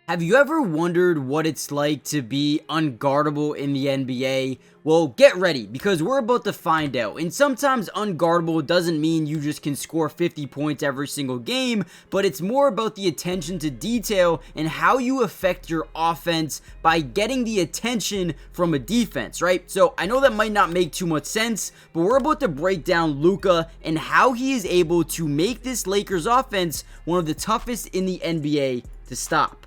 Have you ever wondered what it's like to be unguardable in the NBA? Well, get ready because we're about to find out. And sometimes unguardable doesn't mean you just can score 50 points every single game, but it's more about the attention to detail and how you affect your offense by getting the attention from a defense, right? So I know that might not make too much sense, but we're about to break down Luka and how he is able to make this Lakers offense one of the toughest in the NBA to stop.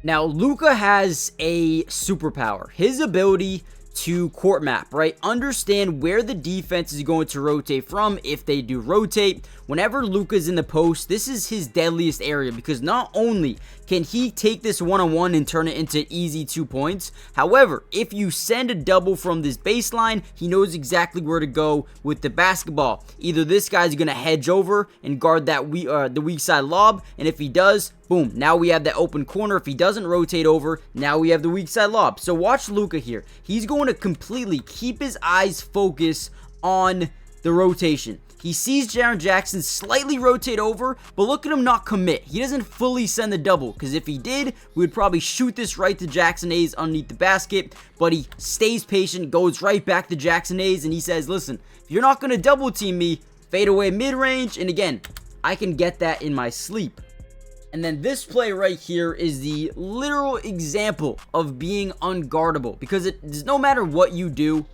Now, Luka has a superpower, his ability to court map, right? Understand where the defense is going to rotate from if they do rotate. Whenever Luka's in the post, this is his deadliest area because not only can he take this one-on-one and turn it into easy 2 points, however, if you send a double from this baseline, he knows exactly where to go with the basketball. Either this guy's going to hedge over and guard that the weak side lob, and if he does, boom, now we have that open corner. If he doesn't rotate over, now we have the weak side lob. So watch Luka here. He's going to completely keep his eyes focused on the rotation. He sees Jaren Jackson slightly rotate over, but look at him not commit. He doesn't fully send the double, because if he did, we would probably shoot this right to Jackson Hayes underneath the basket, but he stays patient, goes right back to Jackson Hayes, and he says, listen, if you're not going to double team me, fade away mid-range, and again, I can get that in my sleep. And then this play right here is the literal example of being unguardable, because no matter what you do,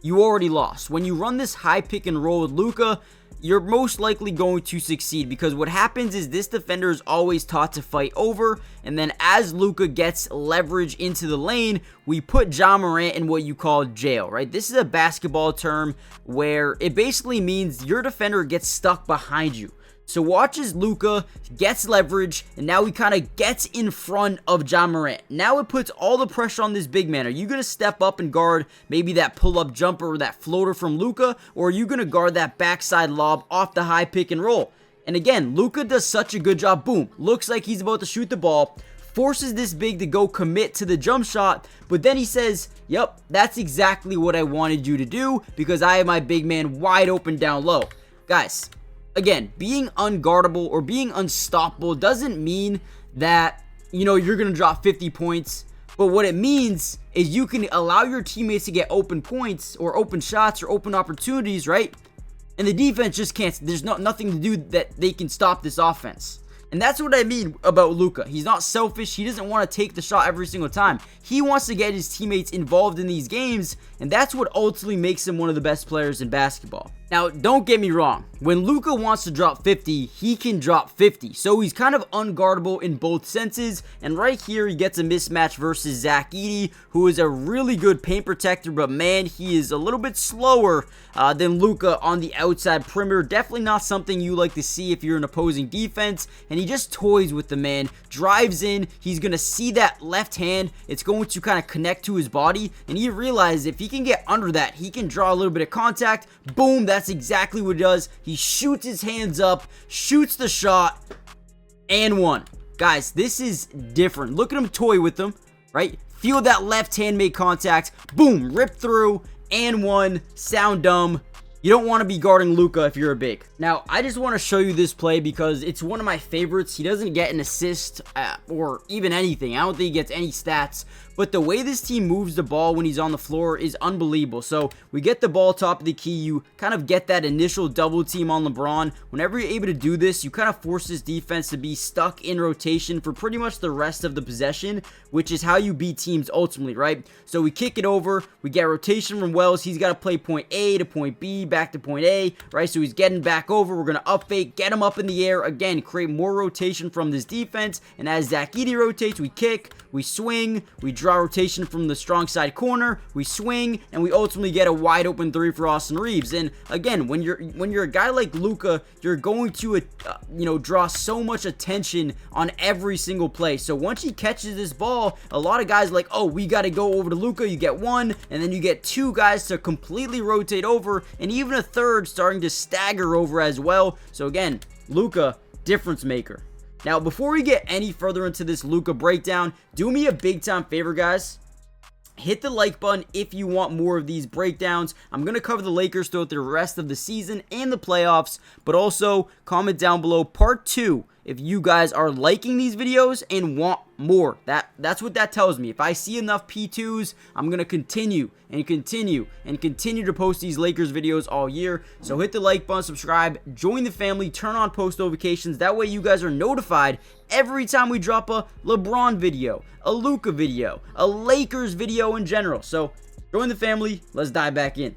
you already lost. When you run this high pick and roll with Luka, you're most likely going to succeed, because what happens is this defender is always taught to fight over, and then as Luka gets leverage into the lane, we put Ja Morant in what you call jail, right? This is a basketball term where it basically means your defender gets stuck behind you. So watch as Luka gets leverage, and now he kind of gets in front of Ja Morant. Now it puts all the pressure on this big man. Are you going to step up and guard maybe that pull-up jumper or that floater from Luka, or are you going to guard that backside lob off the high pick and roll? And again, Luka does such a good job. Boom. Looks like he's about to shoot the ball. Forces this big to go commit to the jump shot, but then he says, yep, that's exactly what I wanted you to do because I have my big man wide open down low. Guys, again, being unguardable or being unstoppable doesn't mean that, you're going to drop 50 points. But what it means is you can allow your teammates to get open points or open shots or open opportunities, right? And the defense just can't. There's nothing to do that they can stop this offense. And that's what I mean about Luka. He's not selfish. He doesn't want to take the shot every single time. He wants to get his teammates involved in these games, and that's what ultimately makes him one of the best players in basketball. Now, don't get me wrong. When Luka wants to drop 50, he can drop 50. So he's kind of unguardable in both senses. And right here, he gets a mismatch versus Zach Edey, who is a really good paint protector. But man, he is a little bit slower than Luka on the outside perimeter. Definitely not something you like to see if you're an opposing defense. And he just toys with the man. Drives in. He's going to see that left hand. It's going to kind of connect to his body. And he realizes if he can get under that, he can draw a little bit of contact. Boom. That's exactly what he does. He shoots his hands up, shoots the shot, and one. Guys, this is different. Look at him toy with them, right? Feel that left hand make contact. Boom, rip through, and one. Sound dumb. You don't want to be guarding Luka if you're a big. Now, I just want to show you this play because it's one of my favorites. He doesn't get an assist or even anything. I don't think he gets any stats. But the way this team moves the ball when he's on the floor is unbelievable. So we get the ball top of the key. You kind of get that initial double team on LeBron. Whenever you're able to do this, you kind of force this defense to be stuck in rotation for pretty much the rest of the possession, which is how you beat teams ultimately, right? So we kick it over. We get rotation from Wells. He's got to play point A to point B, back to point A, right? So he's getting back over. We're going to up fake, get him up in the air. Again, create more rotation from this defense. And as Zach Edey rotates, we kick, we swing, we draw rotation from the strong side corner, we swing, and we ultimately get a wide open three for Austin Reeves. And again, when you're a guy like Luka, you're going to draw so much attention on every single play. So once he catches this ball, a lot of guys are like, oh, we got to go over to Luka. You get one, and then you get two guys to completely rotate over, and even a third starting to stagger over as well. So again, Luka, difference maker. Now, before we get any further into this Luka breakdown, do me a big time favor, guys. Hit the like button if you want more of these breakdowns. I'm going to cover the Lakers throughout the rest of the season and the playoffs, but also comment down below part 2 if you guys are liking these videos and want more. That's what that tells me. If I see enough P2s, I'm going to continue to post these Lakers videos all year. So hit the like button, subscribe, join the family, turn on post notifications. That way you guys are notified every time we drop a LeBron video, a Luka video, a Lakers video in general. So join the family. Let's dive back in.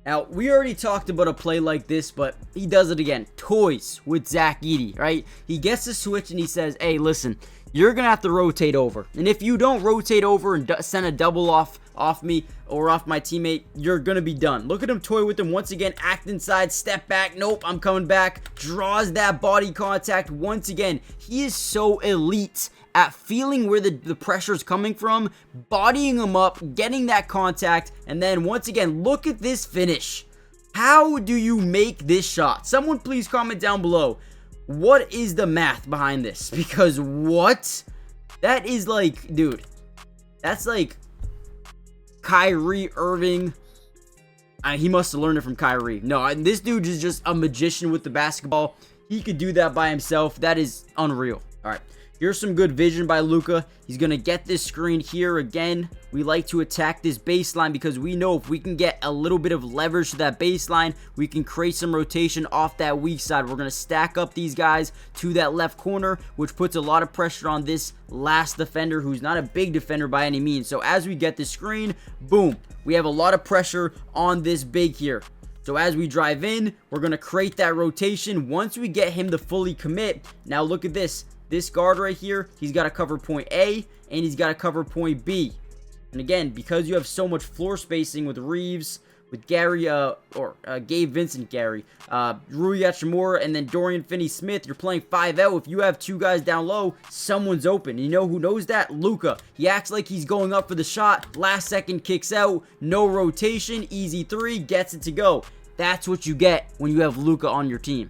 Now, we already talked about a play like this, but he does it again. Toys with Zach Edey, right? He gets the switch and he says, hey, listen, you're going to have to rotate over. And if you don't rotate over and send a double off me or off my teammate, you're going to be done. Look at him toy with him once again. Act inside, step back. Nope, I'm coming back. Draws that body contact once again. He is so elite at feeling where the pressure is coming from, bodying him up, getting that contact, and then once again, look at this finish. How do you make this shot? Someone please comment down below. What is the math behind this? Because what? That is like, dude, that's like Kyrie Irving. He must have learned it from Kyrie. No, this dude is just a magician with the basketball. He could do that by himself. That is unreal. All right. Here's some good vision by Luka. He's going to get this screen here again. We like to attack this baseline because we know if we can get a little bit of leverage to that baseline, we can create some rotation off that weak side. We're going to stack up these guys to that left corner, which puts a lot of pressure on this last defender, who's not a big defender by any means. So as we get the screen, boom, we have a lot of pressure on this big here. So as we drive in, we're going to create that rotation. Once we get him to fully commit, now look at this. This guard right here, he's got to cover point A and he's got to cover point B. And again, because you have so much floor spacing with Reeves, with Gary, Gabe Vincent Gary, Rui Hachimura, and then Dorian Finney-Smith, you're playing 5 out. If you have two guys down low, someone's open. You know who knows that? Luka. He acts like he's going up for the shot. Last second kicks out. No rotation. Easy three. Gets it to go. That's what you get when you have Luka on your team.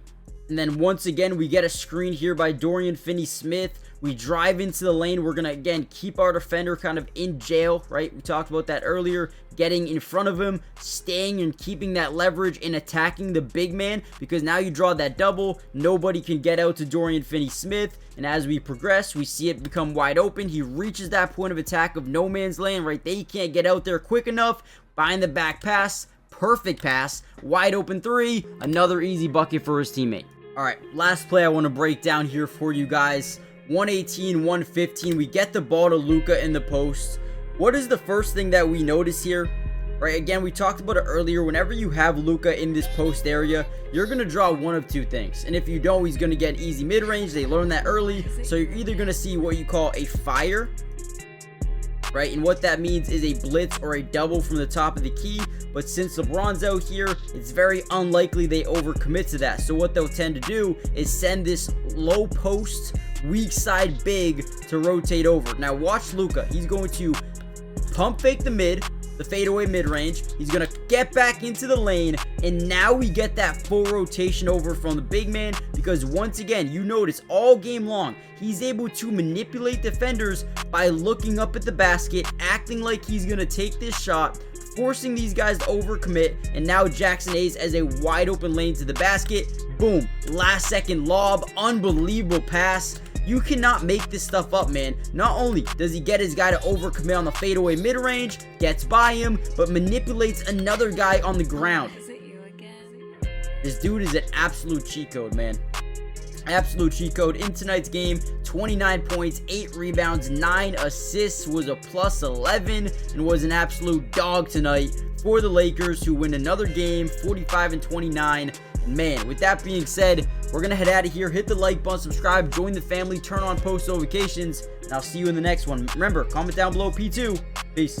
And then once again, we get a screen here by Dorian Finney-Smith. We drive into the lane. We're going to, again, keep our defender kind of in jail, right? We talked about that earlier. Getting in front of him, staying and keeping that leverage and attacking the big man, because now you draw that double. Nobody can get out to Dorian Finney-Smith. And as we progress, we see it become wide open. He reaches that point of attack of no man's land right there. He can't get out there quick enough. Find the back pass. Perfect pass. Wide open three. Another easy bucket for his teammate. All right, last play I want to break down here for you guys. 118, 115. We get the ball to Luka in the post. What is the first thing that we notice here? Right, again, we talked about it earlier. Whenever you have Luka in this post area, you're going to draw one of two things. And if you don't, he's going to get easy mid-range. They learned that early. So you're either going to see what you call a fire, right? And what that means is a blitz or a double from the top of the key. But since LeBron's out here, it's very unlikely they overcommit to that. So what they'll tend to do is send this low post, weak side big to rotate over. Now watch Luka. He's going to pump fake the mid, the fadeaway mid-range. He's going to get back into the lane, and now we get that full rotation over from the big man, because once again, you notice all game long, he's able to manipulate defenders by looking up at the basket, acting like he's going to take this shot, forcing these guys to overcommit, and now Jackson Hayes as a wide open lane to the basket. Boom, last second lob, unbelievable pass. You cannot make this stuff up, man. Not only does he get his guy to overcommit on the fadeaway mid-range, gets by him, but manipulates another guy on the ground. This dude is an absolute cheat code, man. Absolute cheat code. In tonight's game, 29 points, 8 rebounds, 9 assists, was a plus 11, and was an absolute dog tonight for the Lakers, who win another game, 45-29. Man, with that being said, we're going to head out of here. Hit the like button, subscribe, join the family, turn on post notifications, and I'll see you in the next one. Remember, comment down below P2. Peace.